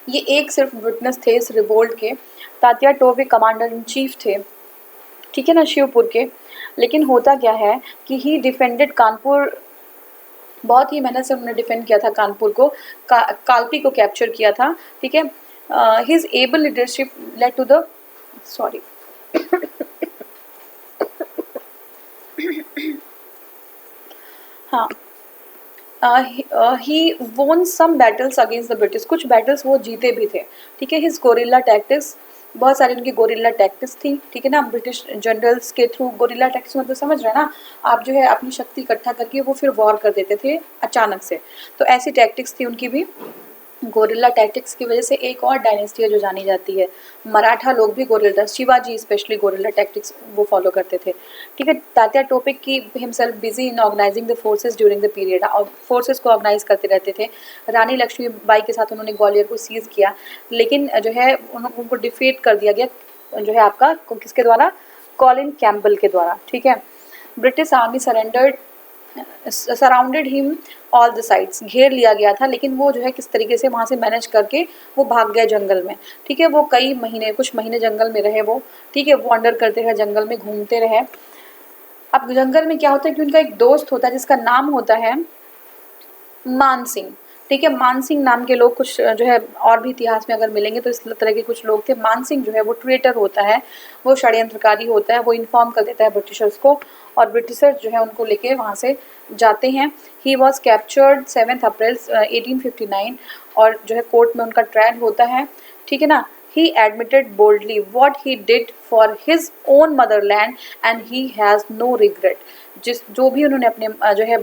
ये एक सिर्फ विटनेस थे इस रिवोल्ट के। Tatya Tope commander in chief थे, ठीक है ना, शिवपुर के। लेकिन होता क्या है कि ही डिफेंडेड कानपुर, बहुत ही मेहनत से उन्होंने डिफेंड किया था कानपुर को, कालपी को कैप्चर किया था, ठीक है। His able leadership led to the sorry हाँ he won some battles against the British, कुछ बैटल्स वो जीते भी थे, ठीक है। हिज गोरिल्ला टैक्टिक्स, बहुत सारी उनकी गोरिल्ला टैक्टिक्स थी, ठीक है ना। ब्रिटिश जनरल्स के थ्रू गोरिल्ला टैक्टिक्स मतलब समझ रहे हैं ना आप, जो है अपनी शक्ति इकट्ठा करके वो फिर वॉर कर देते थे अचानक से, तो ऐसी टैक्टिक्स थी उनकी भी। गोरिल्ला टैक्टिक्स की वजह से एक और डायनेस्टी है जो जानी जाती है, मराठा लोग भी guerrilla, Shivaji specially guerrilla tactics वो फॉलो करते थे, ठीक है। तात्या टोपे की himself busy in organising the forces during the period, और फोर्सेस को ऑर्गेनाइज करते रहते थे। रानी लक्ष्मीबाई के साथ उन्होंने ग्वालियर को सीज किया, लेकिन जो है उनको डिफीट कर दिया गया जो है आपका किसके द्वारा, कॉलिन कैम्पबेल के द्वारा, ठीक है। British army surrounded him all the sides, घेर लिया गया था, लेकिन वो जो है किस तरीके से वहाँ से मैनेज करके वो भाग गए जंगल में, ठीक है। वो कई महीने, कुछ महीने जंगल में रहे वो, ठीक है, वॉन्डर करते रहे, जंगल में घूमते रहे। अब जंगल में क्या होता है कि उनका एक दोस्त होता है जिसका नाम होता है मान सिंह, ठीक है। मान सिंह नाम के लोग कुछ जो है और भी इतिहास में अगर मिलेंगे तो इस तरह के कुछ लोग थे। मान सिंह जो है वो ट्रेटर होता है, वो षड्यंत्रकारी होता है, वो इन्फॉर्म कर देता है ब्रिटिशर्स को, और ब्रिटिशर्स जो है उनको लेके वहाँ से जाते हैं। ही वॉज कैप्चर्ड 7 अप्रैल 1859, और जो है कोर्ट में उनका ट्रायल होता है, ठीक है ना। He admitted boldly what he did for his own motherland and he has no regret। जो भी उन्होंने अपने जो है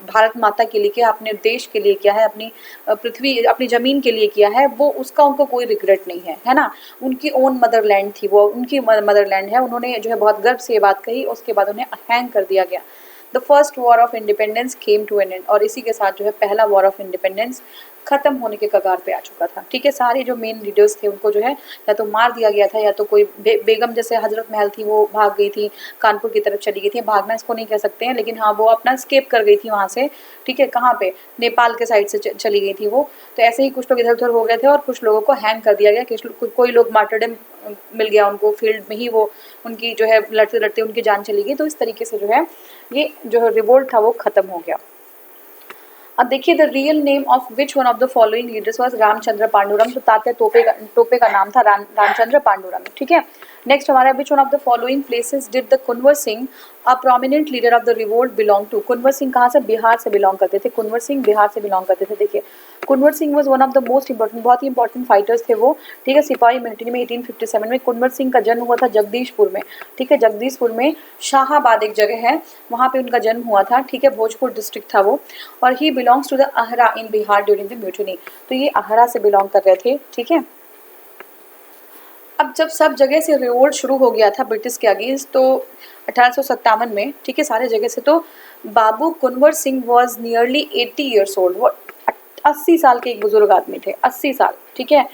भारत माता के लिए किया, अपने देश के लिए किया है, अपनी पृथ्वी, अपनी ज़मीन के लिए किया है, वो उसका उनको कोई रिग्रेट नहीं है ना। उनकी ओन मदरलैंड थी वो, उनकी मदरलैंड है, उन्होंने जो है बहुत गर्व से ये बात कही। उसके बाद उन्हें हैंग कर दिया गया। The first war of independence came to an end, और इसी के साथ जो है पहला वॉर ऑफ इंडिपेंडेंस खत्म होने के कगार पे आ चुका था, ठीक है। सारे जो मेन लीडर्स थे उनको जो है या तो मार दिया गया था, या तो कोई बेगम जैसे हजरत महल थी वो भाग गई थी, कानपुर की तरफ चली गई थी। भागना इसको नहीं कह सकते हैं, लेकिन हाँ वो अपना स्केप कर गई थी वहाँ से, ठीक है। कहाँ पे, नेपाल के साइड से चली गई थी वो। तो ऐसे ही कुछ लोग इधर उधर हो गए थे, और कुछ लोगों को हैंग कर दिया गया, कोई लोग मार्टरडम मिल गया उनको, फील्ड में ही वो उनकी जो है लड़ते लड़ते उनकी जान चली गई। तो इस तरीके से जो है ये जो रिवोल्ट था वो खत्म हो गया। अब देखिए, the real name of which one of the following leaders was Ramchandra Pandurang. तो तात्या टोपे का नाम था रामचंद्र पांडुरंग, ठीक है। नेक्स्ट हमारा which one of the following places did the Kunwar Singh a prominent leader of the revolt belong to. Kunwar Singh कहाँ से, बिहार से बिलोंग करते थे। कुंवर सिंह बिहार से बिलोंग करते थे। देखिए, Kunwar Singh was one of the most important, बहुत ही इंपॉर्टेंट फाइटर्स थे वो, ठीक है। सिपाही मिलिट्री में 1857 में कुंवर सिंह का जन्म हुआ था जगदीशपुर में, ठीक है। जगदीशपुर में शाहाबाद एक जगह है, वहाँ पे उनका जन्म हुआ था, ठीक है। भोजपुर डिस्ट्रिक्ट था वो, और he belongs to the Arrah in Bihar during the mutiny. तो ये अहरा से बिलोंग कर रहे थे, ठीक है। अब अब जब सब जगह से रिवोल्ट शुरू हो गया था ब्रिटिश के अगेंस्ट, तो 1857 में, ठीक है, सारे जगह से, तो Babu Kunwar Singh was nearly 80 years old, वो 80 साल के एक बुजुर्ग आदमी थे, 80 साल, ठीक है।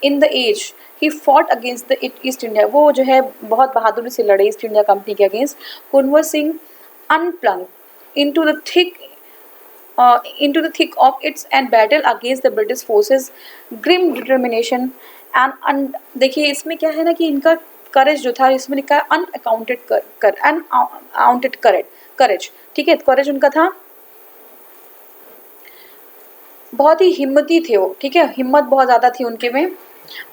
In the age he fought against the East India, वो जो है बहुत बहादुरी से लड़े ईस्ट इंडिया कंपनी के अगेंस्ट। कुंवर सिंह अनप्लंग into the thick of its and battle against the British forces, grim determination and देखिए इसमें क्या है ना कि इनका करेज जो था, इसमें लिखा है अनअकाउंटेड करेज, ठीक है, करेज उनका था, बहुत ही हिम्मती थे वो, ठीक है, हिम्मत बहुत ज़्यादा थी उनके में,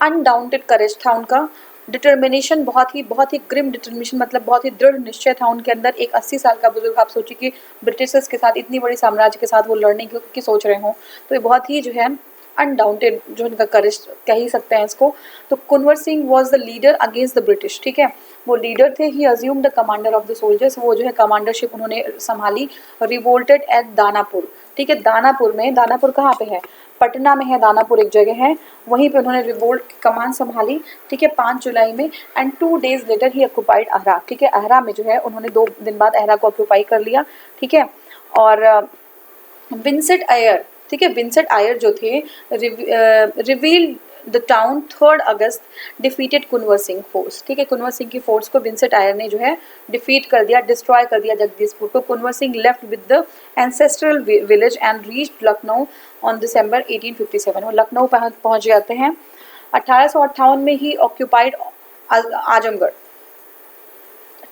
अनडाउंटेड करेज था उनका, डिटर्मिनेशन बहुत ही ग्रिम डिटर्मिनेशन, मतलब बहुत ही दृढ़ निश्चय था उनके अंदर। एक 80 साल का बुजुर्ग, आप सोचिए कि ब्रिटिशर्स के साथ, इतनी बड़ी साम्राज्य के साथ वो लड़ने की सोच रहे हों, तो ये बहुत ही जो है अनडाउंटेड जो इनका करेज कह ही सकते हैं इसको। तो Kunwar Singh was the leader against the British, ठीक है, वो लीडर थे। He assume the commander of the soldiers, वो जो है कमांडरशिप उन्होंने संभाली। रिवोल्टेड एट दानापुर, ठीक है, दानापुर में, दानापुर कहाँ पे है, पटना में है दानापुर, एक जगह है, वहीं पे उन्होंने रिवोल्ट की कमान संभाली, ठीक है, 5 जुलाई में। And 2 days later he occupied Arrah, ठीक है, अहरा में जो है उन्होंने 2 दिन बाद अहरा को ऑक्यूपाई कर लिया, ठीक है। और विंसेंट आयर, ठीक है, विंसेंट आयर जो थे, reveal the town 3 August, defeated Kunwar Singh force, ठीक है, कुंवर सिंह की फोर्स को विंसेंट आयर ने जो है डिफीट कर दिया, डिस्ट्रॉय कर दिया जगदीशपुर को। Kunwar Singh left with the ancestral village and reached Lucknow on December 1857, वो लखनऊ पहुंच जाते हैं। 1858 में ही ऑक्यूपाइड आजमगढ़,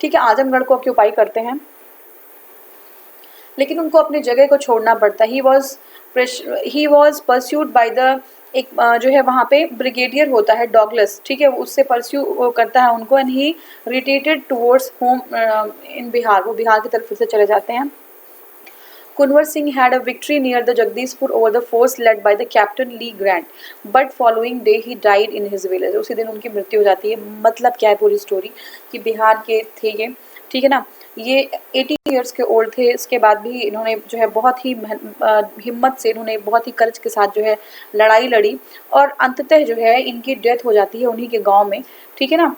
ठीक है, आजमगढ़ को ऑक्यूपाई करते हैं, लेकिन उनको अपनी जगह को छोड़ना पड़ता। He was pursued by the, एक जो है वहाँ पे ब्रिगेडियर होता है डॉगलस, ठीक है, उससे परस्यू करता है उनको। And he retreated towards home in Bihar, वो बिहार की तरफ फिर से चले जाते हैं। Kunwar Singh had a victory near the Jagdishpur over the force led by the captain Le Grand, but following day he died in his village, उसी दिन उनकी मृत्यु हो जाती है। मतलब क्या है पूरी स्टोरी, कि बिहार के थे ये, ठीक है ना, ये 80 ईयर्स के ओल्ड थे, इसके बाद भी इन्होंने जो है बहुत ही हिम्मत से, इन्होंने बहुत ही कर्ज के साथ जो है लड़ाई लड़ी, और अंततः जो है इनकी डेथ हो जाती है उन्हीं के गांव में, ठीक है ना।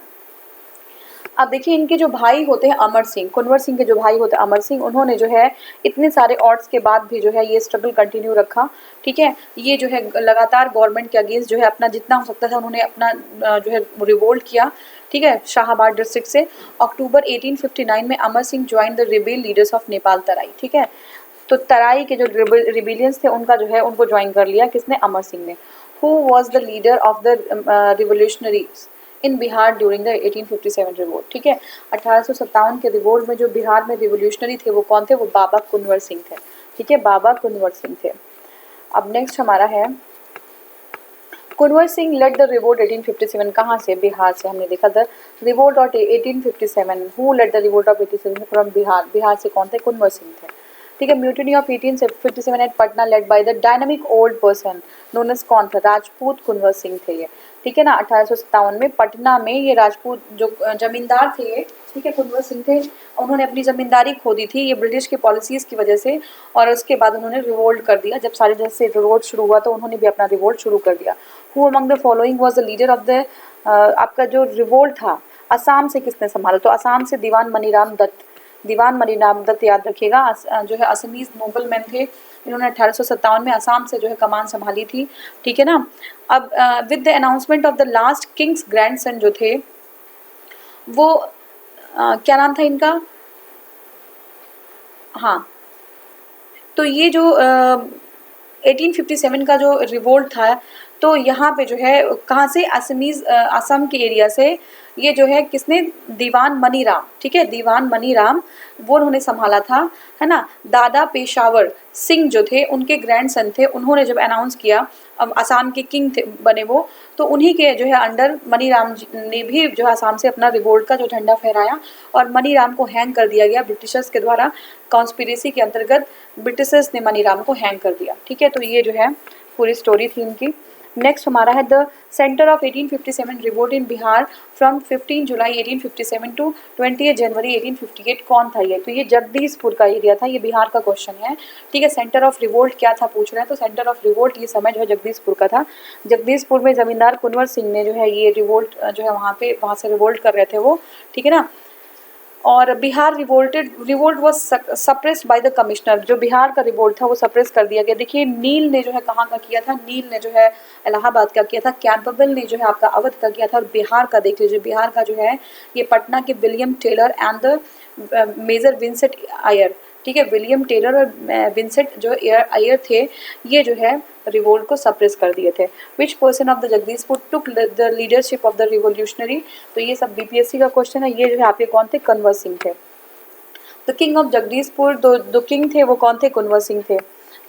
अब देखिए इनके जो भाई होते हैं अमर सिंह, कुंवर सिंह के जो भाई होते हैं अमर सिंह, उन्होंने जो है इतने सारे ऑड्स के बाद भी जो है ये स्ट्रगल कंटिन्यू रखा, ठीक है। ये जो है लगातार गवर्नमेंट के अगेंस्ट जो है अपना जितना हो सकता था उन्होंने अपना जो है रिवोल्ट किया, ठीक है, शाहाबाद डिस्ट्रिक्ट से। अक्टूबर 1859 में Amar Singh join the rebel leaders of Nepal Terai, ठीक है, तो तराई के जो रिबेलियंस थे उनका जो है उनको ज्वाइन कर लिया, किसने, अमर सिंह ने। Who was the leader of the revolutionaries in Bihar during the 1857 revolt, ठीक है, 1857 के रिवोल्ट में जो बिहार में रिवोल्यूशनरी थे वो कौन थे, वो बाबा कुंवर सिंह थे, ठीक है, बाबा कुंवर सिंह थे। अब नेक्स्ट हमारा है Kunwar Singh led the revolt 1857, कहाँ से, बिहार से, हमने देखा था revolt of 1857, who led the revolt of 1857 from Bihar, Bihar से कौन थे, कुंवर सिंह थे, ठीक है। Mutiny of 1857 at Patna led by the dynamic old person known as कौन था, राजपूत कुंवर सिंह थे ये, ठीक है ना। 1857 में पटना में ये राजपूत जो जमींदार थे ये, ठीक है, कुंवर सिंह थे, उन्होंने अपनी ज़मींदारी खो दी थी ये ब्रिटिश की पॉलिसीज़ की वजह से, और उसके बाद उन्होंने रिवोल्ट कर दिया। जब सारे जैसे रिवोल्ट शुरू हुआ तो उन्होंने भी अपना रिवोल्ट शुरू कर दिया। Who among the following was the leader of the, आपका जो रिवोल्ट था असम से किसने संभाला, तो असम से दीवान मनीराम दत्त, दीवान मनीराम दत्त याद रखिएगा, जो है असमीज नोबल मैन थे, इन्होंने 1857 में असम से जो है कमान संभाली थी, ठीक है ना। अब with the announcement of the last Kings grandson जो थे वो क्या नाम था इनका, हाँ, तो ये जो 1857 का जो रिवोल्ट था, तो यहाँ पे जो है कहाँ से, असमीज असम के एरिया से ये जो है किसने, दीवान मनीराम, ठीक है, दीवान मनीराम, वो उन्होंने संभाला था, है ना। दादा पेशावर सिंह जो थे उनके ग्रैंडसन थे, उन्होंने जब अनाउंस किया, अब असम के किंग थे बने वो, तो उन्हीं के जो है अंडर मनीराम ने भी जो है असम से अपना रिवोल्ट का जो झंडा फहराया, और मनीराम को हैंग कर दिया गया ब्रिटिशर्स के द्वारा, कॉन्स्पिरेसी के अंतर्गत ब्रिटिशर्स ने मनीराम को हैंग कर दिया, ठीक है। तो ये जो है पूरी स्टोरी थी इनकी। नेक्स्ट हमारा है the centre of 1857 revolt in Bihar from 15 July 1857 to 20 January 1858 कौन था ये? तो ये जगदीशपुर का एरिया था, ये बिहार का क्वेश्चन है, ठीक है। सेंटर ऑफ रिवोल्ट क्या था पूछ रहे हैं, तो सेंटर ऑफ रिवोल्ट ये समय जो है जगदीशपुर का था। जगदीशपुर में जमींदार कुंवर सिंह ने जो है ये रिवोल्ट जो है वहाँ से रिवोल्ट कर रहे थे वो, ठीक है ना। और Bihar revolt was suppressed by the commissioner, जो बिहार का रिवोल्ट था वो सप्रेस कर दिया गया। देखिए नील ने जो है कहाँ का किया था, नील ने जो है इलाहाबाद का किया था, कैंपबेल ने जो है आपका अवध का किया था, और बिहार का देख लीजिए, बिहार का जो है ये पटना के William Taylor and the major Vincent Eyre, ठीक है। विलियम टेलर और विंसेंट जो आयर थे ये जो है रिवोल्ट को सप्रेस कर दिए थे। Which person of the Jagdishpur took the leadership of the revolutionary, तो ये सब बीपीएससी का क्वेश्चन है। ये जो है आपके कौन थे, कुंवर सिंह थे। द किंग ऑफ जगदीशपुर, दो किंग थे वो कौन थे, कुंवर सिंह थे,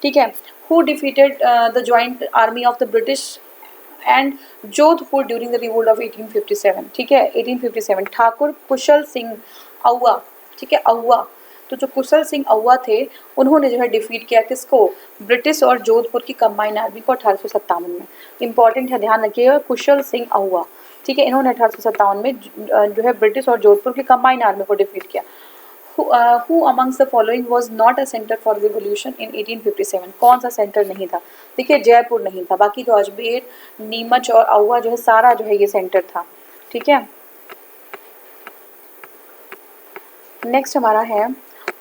ठीक है। Who defeated the joint army of the British and Jodhpur during the revolt of 1857, ठीक है। 1857 ठाकुर कुशल सिंह औवा, ठीक है, औवा। तो जो कुशल सिंह औवा थे उन्होंने जो है डिफीट किया किसको, ब्रिटिश और जोधपुर की कंबाइन आर्मी को 1857 में। इंपॉर्टेंट है, ध्यान रखिएगा, कुशल सिंह औवा, ठीक है। इन्होंने 1857 में जो है ब्रिटिश और जोधपुर की कंबाइन आर्मी को डिफीट किया। Who amongst the following was not a center for revolution in 1857, कौन सा सेंटर नहीं था? देखिए जयपुर नहीं था, बाकी जो अजमेर, नीमच और औवा जो है सारा जो है ये सेंटर था, ठीक है। नेक्स्ट हमारा है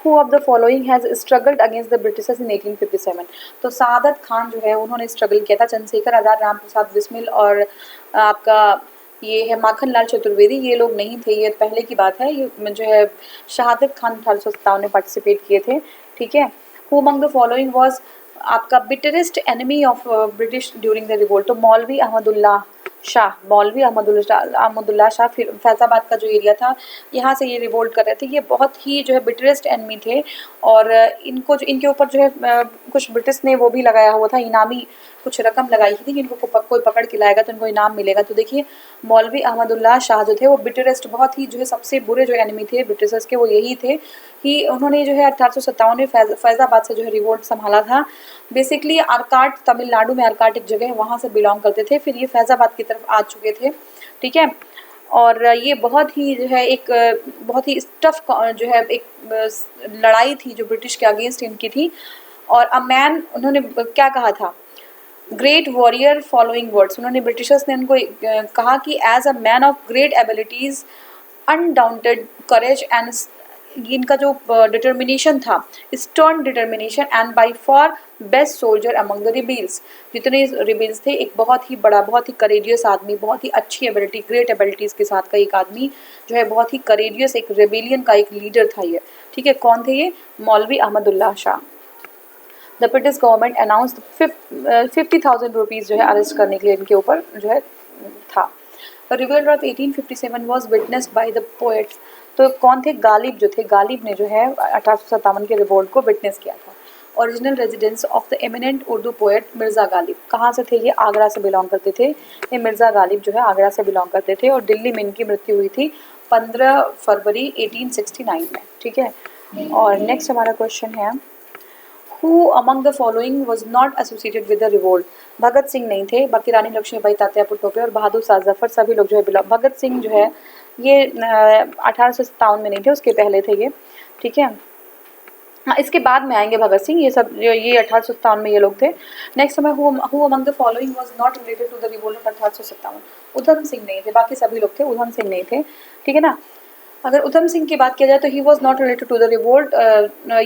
Who of the following has struggled against the Britishers in 1857, तो सादत खान जो है उन्होंने स्ट्रगल किया था, चंद्रशेखर आजाद, राम प्रसाद बिस्मिल और आपका ये है माखन लाल चतुर्वेदी, ये लोग नहीं थे, ये पहले की बात है। ये जो है शहादत खान 1857 में पार्टिसिपेट किए थे, ठीक है। Who among the following was आपका bitterest enemy of British during the revolt, तो मौलवी अहमदुल्लाह शाह, मौलवी अहमदुल्लाह शाह, फिर फैज़ाबाद का जो एरिया था यहाँ से ये रिवोल्ट कर रहे थे। ये बहुत ही जो है बिटरेस्ट एनिमी थे, और इनको जो इनके ऊपर जो है कुछ ब्रिटिश ने वो भी लगाया हुआ था, इनामी कुछ रकम लगाई थी कि इनको कोई पकड़ के लाएगा तो इनको इनाम मिलेगा। तो देखिए मौलवी अहमदुल्लाह शाह जो थे वो बिटरेस्ट, बहुत ही जो है सबसे बुरे जो एनिमी थे ब्रिटिशर्स के वो यही थे कि उन्होंने जो है 1857 में फैज़ाबाद से जो है रिवोल्ट संभाला था। बेसिकली आरकाट, तमिलनाडु में आरकाट एक जगह है, वहाँ से बिलोंग करते थे, फिर ये फैज़ाबाद की तरफ आ चुके थे, ठीक है। और ये बहुत ही जो है एक बहुत ही टफ जो है एक लड़ाई थी जो ब्रिटिश के अगेंस्ट इनकी थी। और अ मैन, उन्होंने क्या कहा था, ग्रेट वॉरियर फॉलोइंग वर्ड्स, उन्होंने ब्रिटिशर्स ने उनको कहा कि as a man of great abilities, undaunted courage and, इनका जो डिटर्मिनेशन था, stern determination and by far best soldier among the rebels, जितने रिबेल्स थे एक बहुत ही बड़ा, बहुत ही करेजियस आदमी, बहुत ही अच्छी एबिलिटी, ग्रेट एबिलिटीज़ के साथ का एक आदमी जो है, बहुत ही करेजियस एक रेबेलियन का एक लीडर था ये, ठीक है। कौन थे ये, मौलवी Ahmadullah Shah. The British government announced 50,000 rupees जो है अरेस्ट करने के लिए इनके ऊपर जो है था। Revolt of 1857 was witnessed by the poet, तो कौन थे, गालिब जो थे, गालिब ने जो है 1857 के रिवोल्ट को विटनेस किया था। Original residence of the eminent Urdu poet Mirza Ghalib, कहाँ से थे ये, आगरा से बिलोंग करते थे। ये मिर्ज़ा गालिब जो है आगरा से बिलोंग करते थे, और दिल्ली में इनकी मृत्यु हुई थी 15 फरवरी 1869 में, ठीक है। और नेक्स्ट हमारा क्वेश्चन है who among the following was not associated with the revolt, Bhagat Singh नहीं थे, बाकी रानी लक्ष्मीबाई, तात्या टोपे और बहादुर शाह जफर सभी लोग जो है भगत सिंह जो है ये 1857 में नहीं थे, उसके पहले थे ये, ठीक है। हाँ, इसके बाद में आएंगे भगत सिंह, ये सब ये 1857 में ये लोग थे। नेक्स्ट हमें who among the following was not related to the revolt of 1857, Udham Singh नहीं थे, बाकी सभी लोग थे, उधम सिंह नहीं थे, ठीक है ना। अगर उधम सिंह की बात किया जाए तो he was not related to the revolt,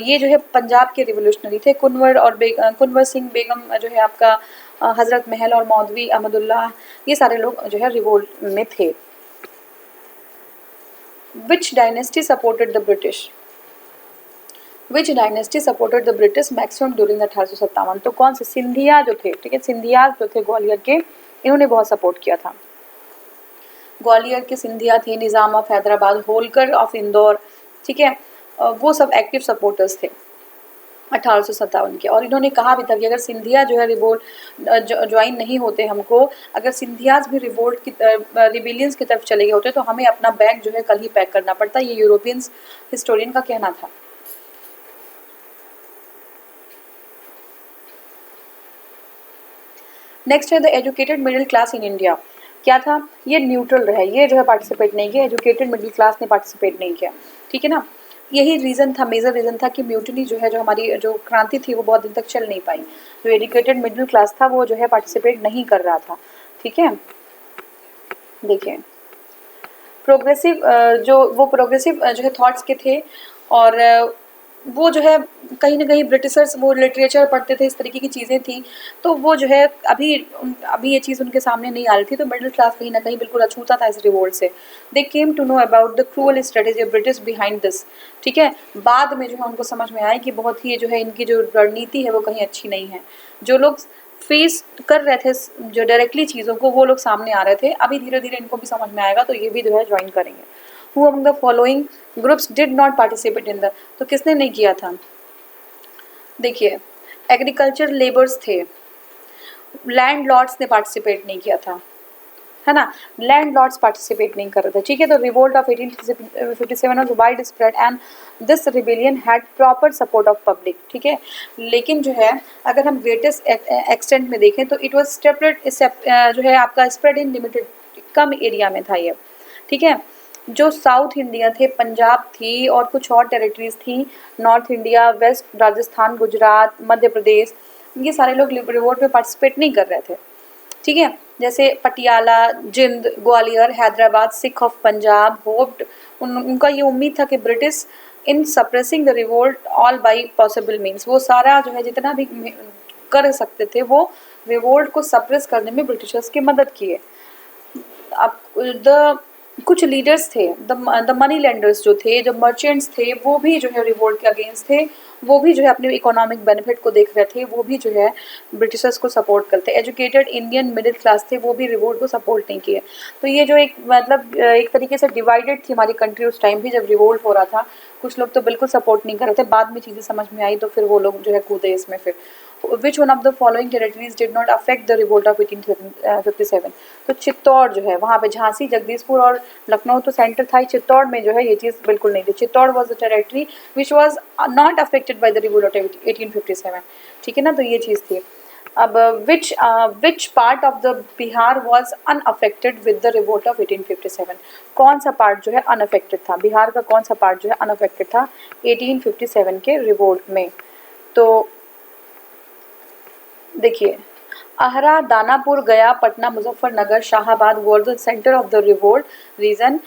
ये जो है पंजाब के रिवोल्यूशनरी थे। कुंवर और कुंवर सिंह, बेगम जो है आपका हजरत महल और मौलवी अहमदुल्लाह, ये सारे लोग जो है रिवोल्ट में थे। विच dynasty supported the British, which dynasty supported the British maximum during 1857, तो कौन से, सिंधिया जो थे, ठीक है, सिंधिया जो थे ग्वालियर के, इन्होंने बहुत सपोर्ट किया था। ग्वालियर के सिंधिया थे, निज़ाम ऑफ हैदराबाद, होलकर ऑफ इंदौर, ठीक है, वो सब एक्टिव सपोर्टर्स थे 1857 के। और इन्होंने कहा भी था कि अगर सिंधिया जो है रिवोल्ट ज्वाइन नहीं होते हमको, अगर सिंधियाज भी रिवोल्ट की रिबेलियंस की तरफ चले गए होते तो हमें अपना बैग जो है कल ही पैक करना पड़ता, ये यूरोपियंस हिस्टोरियन का कहना था। नेक्स्ट है the educated middle class in India. क्या था, ये न्यूट्रल रहा, ये जो है पार्टिसिपेट नहीं किया, एजुकेटेड मिडिल क्लास ने पार्टिसिपेट नहीं किया, ठीक है ना। यही रीज़न था, मेजर रीज़न था कि म्यूटनी जो है, जो हमारी जो क्रांति थी वो बहुत दिन तक चल नहीं पाई। जो एजुकेटेड मिडिल क्लास था वो जो है पार्टिसिपेट नहीं कर रहा था, ठीक है। देखिए प्रोग्रेसिव जो वो प्रोग्रेसिव जो है थॉट्स के थे, और वो जो है कहीं ना कहीं ब्रिटिशर्स वो लिटरेचर पढ़ते थे, इस तरीके की चीज़ें थी, तो वो जो है अभी ये चीज़ उनके सामने नहीं आ रही थी, तो मिडिल क्लास कहीं ना कहीं बिल्कुल अछूता था इस रिवोल्ट से। They came to know about the cruel strategy of British behind this, ठीक है। बाद में जो है उनको समझ में आया कि बहुत ही जो है इनकी जो रणनीति है वो कहीं अच्छी नहीं है। जो लोग फेस कर रहे थे जो डायरेक्टली चीज़ों को, वो लोग सामने आ रहे थे, अभी धीरे धीरे इनको भी समझ में आएगा, तो ये भी जो है ज्वाइन करेंगे। Who among the following groups did not participate in the, तो किसने नहीं किया था, देखिए एग्रीकल्चर लेबर्स थे, लैंड लॉर्ड्स ने पार्टिसिपेट नहीं किया था, है ना, लैंड लॉर्ड्स पार्टिसिपेट नहीं कर रहे थे, ठीक है। तो revolt of 1857 was wide spread and this rebellion had proper support of public, ठीक है। लेकिन जो है अगर हम ग्रेटेस्ट एक्सटेंट में देखें तो इट वाज सेपरेट, जो है आपका spread in limited, come area में था ये, ठीक है। जो साउथ इंडिया थे, पंजाब थी और कुछ और टेरिटरीज थी, north India, west Rajasthan, Gujarat, Madhya Pradesh, ये सारे लोग रिवोल्ट में पार्टिसिपेट नहीं कर रहे थे, ठीक है। जैसे पटियाला, जिंद, ग्वालियर, हैदराबाद, सिख ऑफ पंजाब होप्ड, उनका ये उम्मीद था कि British in suppressing the revolt all by possible means, वो सारा जो है जितना भी कर सकते थे वो रिवोल्ट को सप्रेस करने में ब्रिटिशर्स की मदद किए। अब द कुछ लीडर्स थे, द मनी लेंडर्स जो थे, जो मर्चेंट्स थे, वो भी जो है रिवोल्ट के अगेंस्ट थे, वो भी जो है अपने इकोनॉमिक बेनिफिट को देख रहे थे, वो भी जो है ब्रिटिशर्स को सपोर्ट करते। एजुकेटेड इंडियन मिडिल क्लास थे, वो भी रिवोल्ट को सपोर्ट नहीं किए। तो ये जो एक मतलब एक तरीके से डिवाइडेड थी हमारी कंट्री उस टाइम भी जब रिवोल्ट हो रहा था। कुछ लोग तो बिल्कुल सपोर्ट नहीं कर रहे थे, बाद में चीज़ें समझ में आई तो फिर वो लोग जो है कूदे इसमें। फिर विच one of the following territories did not affect the revolt of 1857, तो चित्तौड़ जो है वहाँ पे, झांसी, जगदीशपुर और लखनऊ तो सेंटर था ही, चित्तौड़ में जो है ये चीज़ बिल्कुल नहीं थी। Chittor was the territory which was not affected by the revolt of 1857, ठीक है ना, तो ये चीज़ थी। अब which part of the Bihar was unaffected with the revolt of 1857, कौन सा पार्ट जो है अनअफेक्टेड था, बिहार का कौन सा पार्ट जो है अनअफेक्टेड था 1857 के रिवोल्ट में। तो देखिए Arrah, Danapur, Gaya, Patna, Muzaffarnagar, Shahabad were the centre of the revolt. Region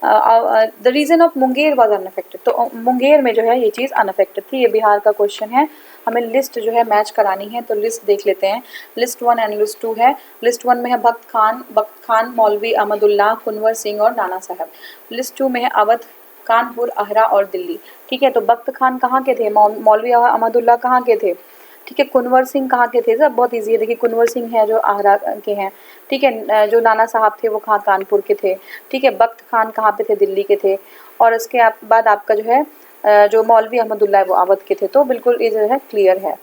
the region of Munger was unaffected, तो मुंगेर में जो है ये चीज़ अनअफेक्टेड थी। ये बिहार का क्वेश्चन है, हमें लिस्ट जो है मैच करानी है, तो लिस्ट देख लेते हैं। लिस्ट 1 एंड लिस्ट 2 है। लिस्ट 1 में है बख्त खान, मौलवी अहमदुल्लाह, कुनवर सिंह और नाना साहब। लिस्ट 2 में है अवध, कानपुर, आहरा और दिल्ली, ठीक है। तो बख्त खान कहाँ के थे, मौलवी अहमदुल्लाह कहाँ के थे, ठीक है। कुनवर सिंह कहाँ के थे, सब बहुत इजी है, देखिए कुनवर सिंह है जो आहरा के हैं, ठीक है। जो नाना साहब थे वो कहाँ, कानपुर के थे, ठीक है। बख्त खान कहाँ पे थे, दिल्ली के थे। और उसके बाद आपका जो है जो मौलवी अहमदुल्ला है वो अवध के थे, तो बिल्कुल ये जो है क्लियर है,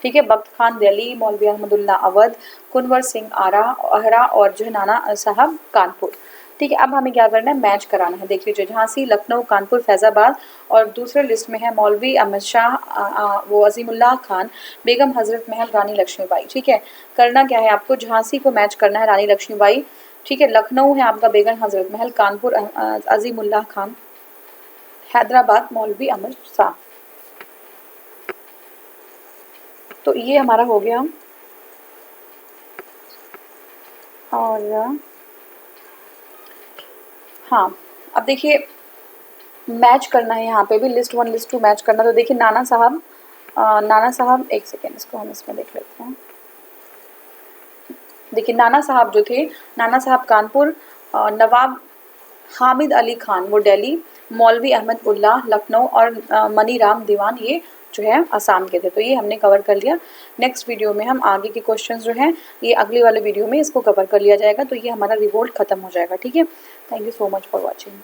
ठीक है। बख्त खान दिल्ली, मौलवी अहमदुल्ला अवध, कुनवर सिंह आहरा और जो है नाना साहब कानपुर, ठीक है। अब हमें क्या करना है, मैच कराना है। देख लीजिए झांसी, लखनऊ, कानपुर, फैज़ाबाद, और दूसरे लिस्ट में है मौलवी अहमद शाह, वो अजीमुल्लाह खान, बेगम हजरत महल, रानी लक्ष्मीबाई, ठीक है। करना क्या है आपको, झांसी को मैच करना है रानी लक्ष्मीबाई, ठीक है। लखनऊ है आपका बेगम हजरत महल, कानपुर अजीमुल्लाह खान, हैदराबाद मौलवी अहमद शाह। तो ये हमारा हो गया। और हाँ, अब देखिए मैच करना है यहाँ पे भी, लिस्ट 1 लिस्ट 2 मैच करना। तो देखिए नाना साहब एक सेकेंड, इसको हम इसमें देख लेते हैं। देखिए नाना साहब जो थे, नाना साहब कानपुर, नवाब हामिद अली खान वो दिल्ली, मौलवी अहमद उल्लाह लखनऊ और मनी राम दीवान ये जो है असम के थे। तो ये हमने कवर कर लिया। नेक्स्ट वीडियो में हम आगे के क्वेश्चंस जो हैं ये अगले वाले वीडियो में इसको कवर कर लिया जाएगा। तो ये हमारा रिवोल्ट खत्म हो जाएगा, ठीक है। Thank you so much for watching.